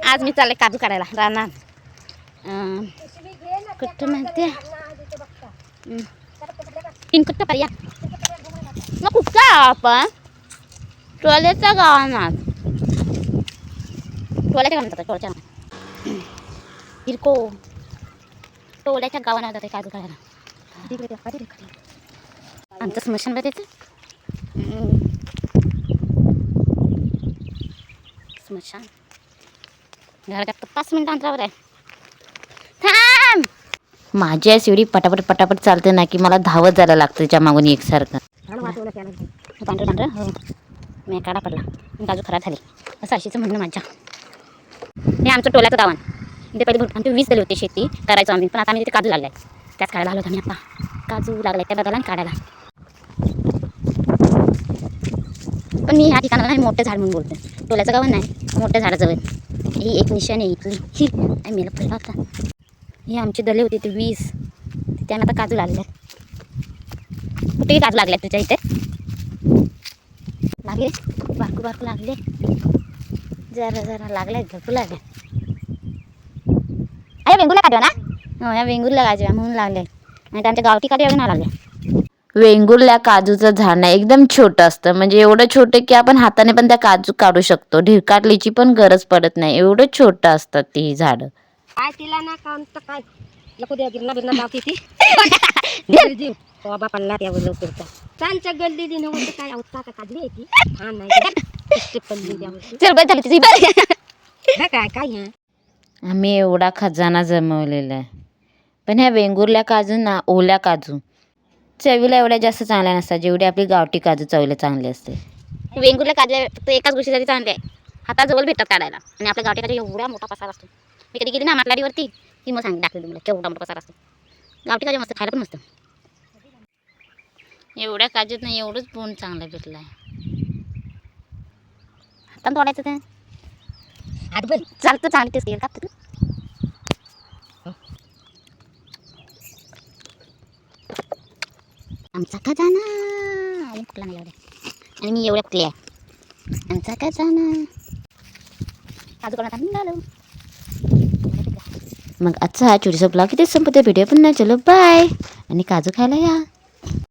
आज मी चालले काजू काढायला रानात. कुठं म्हणते कुठं पर्या मग कुठं आपण टोल्याच्या गावात टोल्याच्या हिरको टोल्याच्या गावाला जाते काजू काढायला. आमचं स्मशान बघायचं. स्मशान घराच्या 5 मिनिटं अंतरावर आहे. थांब. माझी आहे एवढी पटापट पटापट चालते ना की मला धावत जायला लागतं त्याच्या मागून एकसारखं. पांढरं पांढरं हो मी काढा पडला काजू खराब झाली असं अशीचं म्हणणं माझ्या. हे आमचं टोल्याचं गावान इथे पहिले आमची 20 झाली होती शेती करायचो आम्ही, पण आता आम्ही तिथे काजू लागलाय त्याच काढायला आलो आम्ही. आता काजू लागलाय त्या बघायला काढायला. पण मी ह्या ठिकाणाला नाही मोठं झाड म्हणून बोलते. टोल्याचं गाव नाही मोठ्या झाडाजवळ ही एक निशाणी आहे इथली. ही मेला पहिला होता. ही आमची दले होती ते 20 त्याने आता काजू लागले. कुठेही काजू लागले तुझ्या इथे लागले बारकू बारकू लागले जरा जरा लागले भरपूर लागले. अरे वेंगुर्ला काढवा ना हो या वेंगुर्ला काजव्या म्हणून लागले आणि आमच्या गावठी काढव्या नाही लागले. वेंगुर्ल्या काजूचं झाड ना एकदम छोटं असतं, म्हणजे एवढं छोटं की आपण हाताने पण त्या काजू काढू शकतो. ढिरकाटलीची पण गरज पडत नाही, एवढं छोटं असतात ती झाडं. काय तिला ना काम तर काय नको द्या गिरणा बिरणा लावती ती बाबा पडला त्यावर लवकर त्यांच्या गल्ली दिन होतं काय होता का काढली आहे ती हा नाही पडली त्यावर काय काय आम्ही एवढा खजाना जमवलेला आहे. पण ह्या वेंगुर्ल्या काजू ना ओल्या काजू चवीला एवढ्या जास्त चांगल्या नसतात जेवढी आपली गावठी काजू चवीला चांगली असते. वेंगुर्ला काजव्या फक्त एकाच गोष्टीसाठी चांगले आहे हाताजवळ भेटतात काढायला. आणि आपल्या गावठी काजू एवढा मोठा पसार असतो. मी कधी गेली ना माटलाडीवरती की मग सांग दाखवली तुम्हाला केवढा मोठा पसार असतो. गावठी काजू मस्त खायला पण मस्त. एवढ्या काजूत नाही एवढंच बोंड चांगलं भेटलं आहे. हातानं तोडायचं ते हातभर चालतं चांगली तेच का तू आमचा खजाना आणि कुठला नाही एवढ्या आणि मी एवढ्या कुठले आहे आमचा खजाना काजू करण्यात निघालो. मग आजचा हा छोटीसा ब्लॉग इथे संपते. व्हिडिओ पण नाही चलो बाय आणि काजू खायला या.